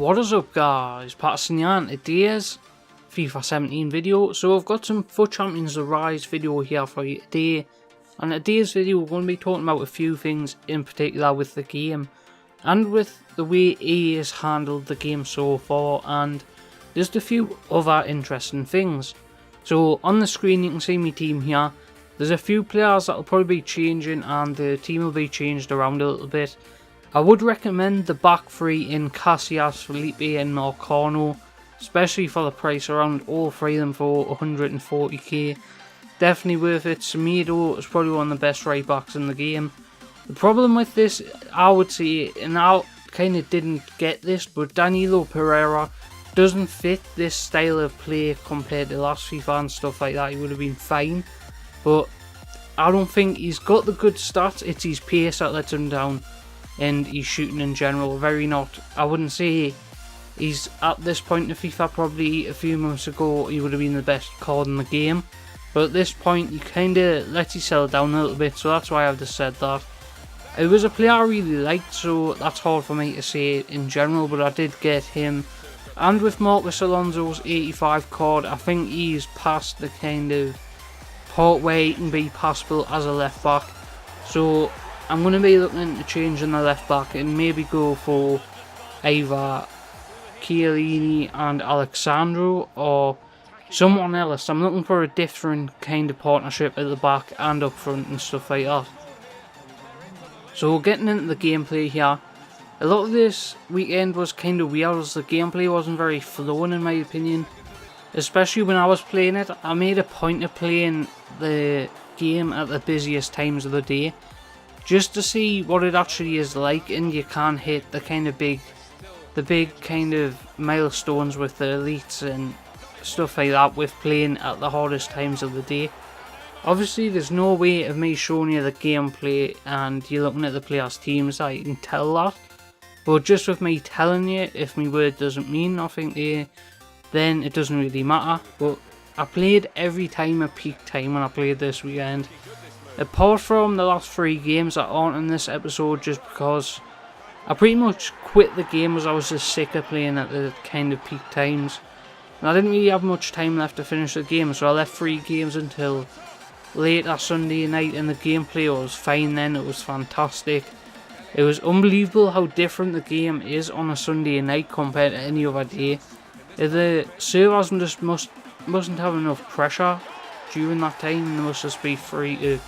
What is up guys, Patterson here, and today's FIFA 17 video. So I've got some FUT Champions The Rise video here for you today. And in today's video we're going to be talking about a few things in particular with the game. And with the way EA has handled the game so far, and just a few other interesting things. So on the screen you can see my team here. There's a few players that will probably be changing and the team will be changed around a little bit. I would recommend the back three in Casillas, Felipe and Marcano, especially for the price, around all three of them for 140k. Definitely worth it. Semedo is probably one of the best right backs in the game. The problem with this, I would say, and I kind of didn't get this, but Danilo Pereira doesn't fit this style of play compared to last FIFA and stuff like that. He would have been fine, but I don't think he's got the good stats. It's his pace that lets him down, and he's shooting in general I wouldn't say he's at this point in FIFA. Probably a few months ago he would have been the best card in the game, but at this point he kind of lets himself down a little bit, so that's why I've just said that. It was a player I really liked, so that's hard for me to say in general, but I did get him. And with Marcos Alonso's 85 card, I think he's past the kind of part where he can be passable as a left back, so I'm going to be looking into changing the left back and maybe go for either Chiellini and Alexandro or someone else. I'm looking for a different kind of partnership at the back and up front and stuff like that. So getting into the gameplay here, a lot of this weekend was kind of weird as the gameplay wasn't very flowing in my opinion. Especially when I was playing it, I made a point of playing the game at the busiest times of the day, just to see what it actually is like, and you can hit the big kind of milestones with the elites and stuff like that with playing at the hardest times of the day. Obviously there's no way of me showing you the gameplay and you're looking at the players' teams that you can tell that, but just with me telling you, if my word doesn't mean nothing to you, then it doesn't really matter. But I played every time at peak time when I played this weekend, apart from the last 3 games that aren't in this episode, just because I pretty much quit the game as I was just sick of playing at the kind of peak times. And I didn't really have much time left to finish the game, so I left 3 games until later Sunday night, and the gameplay was fine then. It was fantastic. It was unbelievable how different the game is on a Sunday night compared to any other day. The servers just mustn't have enough pressure during that time, and they must just be free to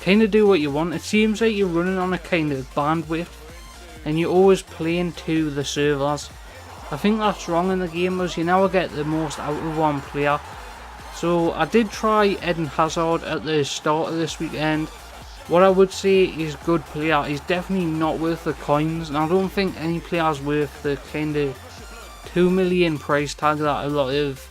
kind of do what you want. It seems like you're running on a kind of bandwidth and you're always playing to the servers. I think that's wrong in the game, as you never get the most out of one player. So I did try Eden Hazard at the start of this weekend. What I would say is good player. He's definitely not worth the coins, and I don't think any player is worth the kind of 2 million price tag that a lot of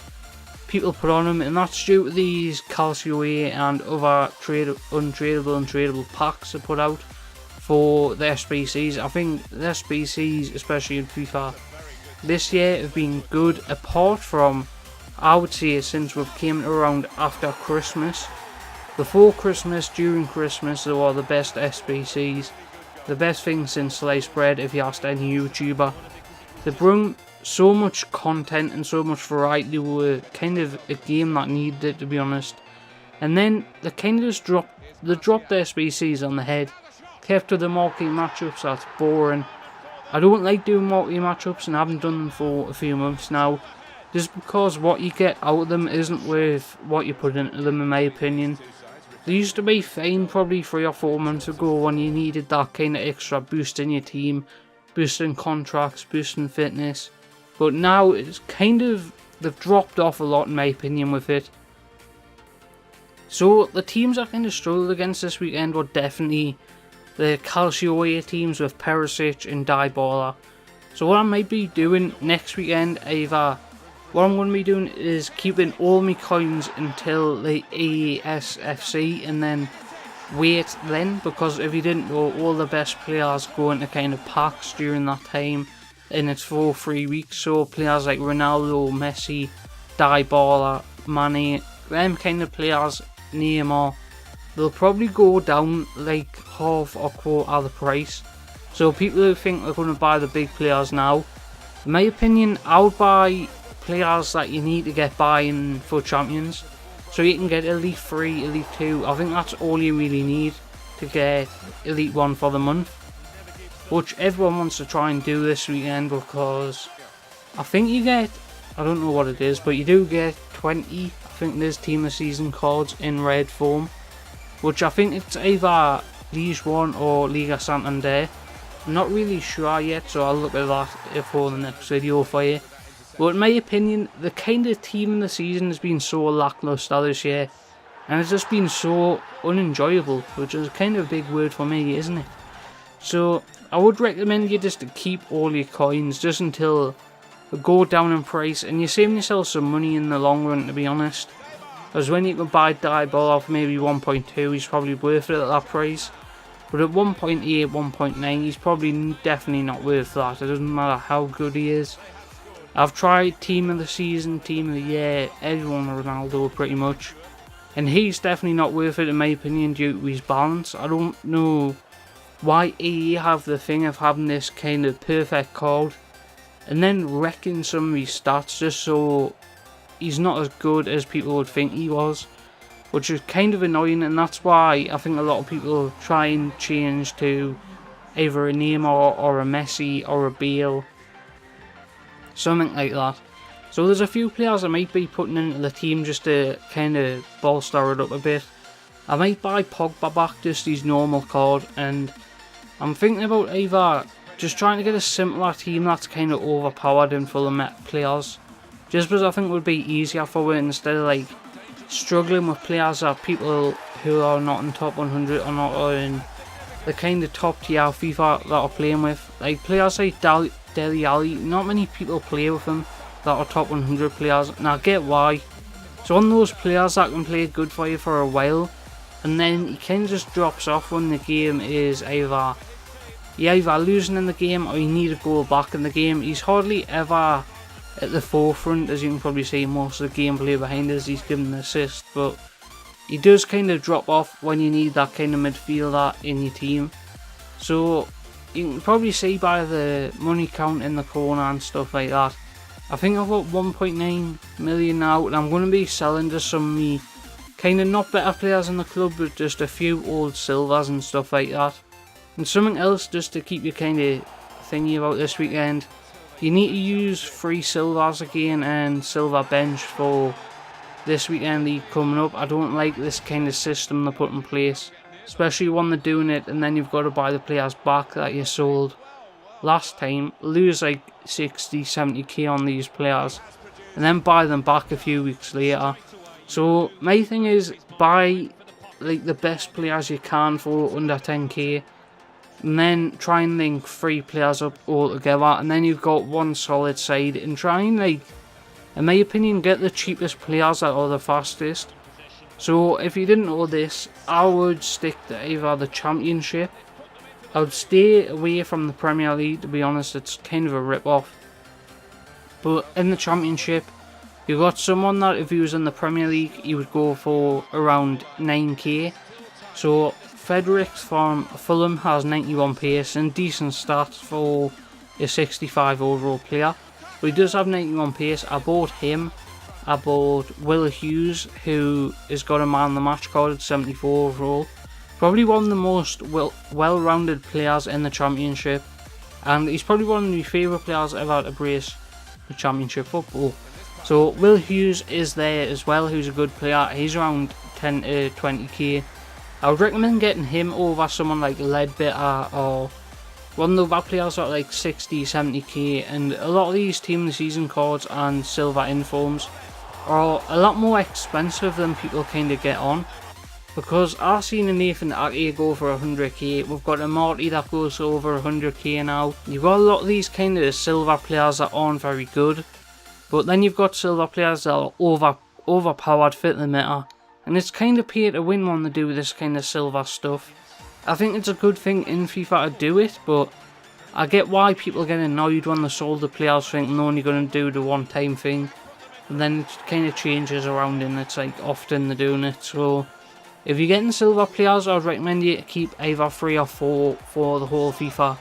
people put on him, and that's due to these Calcio A and other untradeable and tradable packs are put out for the SBCs. I think the SBCs, especially in FIFA this year, have been good, apart from, I would say, since we've came around after Christmas. Before Christmas, during Christmas, they were the best SBCs. The best thing since sliced bread, if you asked any YouTuber. They bring so much content and so much variety. They were kind of a game that needed it, to be honest. And then they kind of just dropped the SBCs on the head. Kept to the marquee matchups, that's boring. I don't like doing marquee matchups, and I haven't done them for a few months now, just because what you get out of them isn't worth what you put into them, in my opinion. They used to be fine probably 3 or 4 months ago when you needed that kind of extra boost in your team, boosting contracts, boosting fitness. But now it's kind of, they've dropped off a lot in my opinion with it. So the teams I kind of struggled against this weekend were definitely the Calcio A teams with Perisic and Dybala. So what I might be doing next weekend, what I'm going to be doing is keeping all my coins until the ESFC and then wait then, because if you didn't know, all the best players go into kind of packs during that time, and it's for 3 weeks. So players like Ronaldo, Messi, Dybala, Mane, them kind of players, Neymar, they'll probably go down like half or quarter of the price. So people who think they're going to buy the big players now, In my opinion, I would buy players that you need to get by in FUT Champions. So you can get Elite 3, Elite 2, I think that's all you really need to get Elite 1 for the month. Which everyone wants to try and do this weekend, because I think you get, I don't know what it is, but you do get 20, I think there's Team of the Season cards in red form. Which I think it's either Ligue 1 or Liga Santander. I'm not really sure yet, so I'll look at that for the next video for you. But in my opinion, the kind of Team of the Season has been so lackluster this year. And it's just been so unenjoyable, which is kind of a big word for me, isn't it? So I would recommend you just to keep all your coins just until they go down in price, and you're saving yourself some money in the long run, to be honest. Because when you can buy Dieball for maybe 1.2, he's probably worth it at that price. But at 1.8, 1.9, he's probably definitely not worth that. It doesn't matter how good he is. I've tried Team of the Season, Team of the Year, everyone Ronaldo pretty much. And he's definitely not worth it in my opinion due to his balance. I don't know why EA have the thing of having this kind of perfect card and then wrecking some of his stats just so he's not as good as people would think he was, which is kind of annoying. And that's why I think a lot of people try and change to either a Neymar or a Messi or a Bale, something like that. So there's a few players I might be putting into the team just to kind of bolster it up a bit. I might buy Pogba back, just his normal card, and I'm thinking about either just trying to get a simpler team that's kind of overpowered and full of meta players, just because I think it would be easier for it instead of like struggling with players that people who are not in top 100 or not in the kind of top tier FIFA that are playing with. Like players like Dele Alli, not many people play with them that are top 100 players, and I get why. So on those players that can play good for you for a while, and then he kind of just drops off when the game is either losing in the game or you need to go back in the game. He's hardly ever at the forefront, as you can probably see most of the gameplay behind us. He's given the assist, but he does kind of drop off when you need that kind of midfielder in your team. So you can probably see by the money count in the corner and stuff like that. I think I've got 1.9 million now, and I'm going to be selling just some of me kind of not better players in the club, but just a few old silvers and stuff like that. And something else just to keep you kind of thingy about this weekend, you need to use free silvers again and silver bench for this weekend league coming up. I don't like this kind of system they put in place, especially when they're doing it and then you've got to buy the players back that you sold last time, lose like 60-70k on these players and then buy them back a few weeks later. So my thing is, buy like the best players you can for under 10k, and then try and link 3 players up all together, and then you've got one solid side, and try and, like, in my opinion, get the cheapest players that are the fastest. So if you didn't know this, I would stick to either the Championship. I would stay away from the Premier League, to be honest. It's kind of a rip-off. But in the Championship, you've got someone that if he was in the Premier League, he would go for around 9k. So Frederick from Fulham has 91 pace and decent stats for a 65 overall player. But he does have 91 pace. I bought him. I bought Will Hughes, who has got a man of the match card at 74 overall. Probably one of the most well-rounded players in the Championship. And he's probably one of my favourite players ever to brace the Championship football. So Will Hughes is there as well, who's a good player. He's around 10 to 20k. I would recommend getting him over someone like Ledbetter or one of the other players at like 60-70k. And a lot of these Team of the Season cards and silver informs are a lot more expensive than people kind of get on. Because I've seen a Nathan Ake go for 100k, we've got a Marty that goes over 100k now. You've got a lot of these kind of silver players that aren't very good, but then you've got silver players that are overpowered, fit the meta, and it's kind of pay to win when they do this kind of silver stuff. I think it's a good thing in FIFA to do it, but I get why people get annoyed when they sold the players thinking they're only going to do the one time thing, and then it kind of changes around and it's like often they're doing it. So if you're getting silver players, I would recommend you to keep either 3 or 4 for the whole FIFA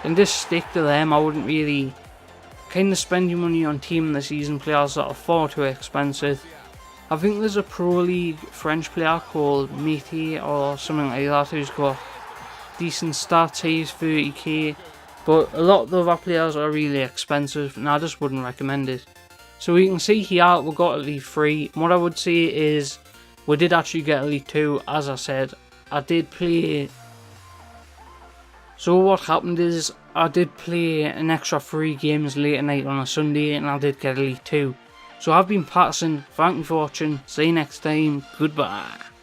and just stick to them. I wouldn't really kind of spend your money on team of the season players that are far too expensive. I think there's a Pro League French player called Métis or something like that who's got decent stats. He's 30k, but a lot of the other players are really expensive and I just wouldn't recommend it. So we can see here we got Elite 3. And what I would say is we did actually get Elite 2. As I said, I did play. So what happened is I did play an extra 3 games late at night on a Sunday and I did get Elite 2. So I've been Patterson, thank you for watching, see you next time, goodbye.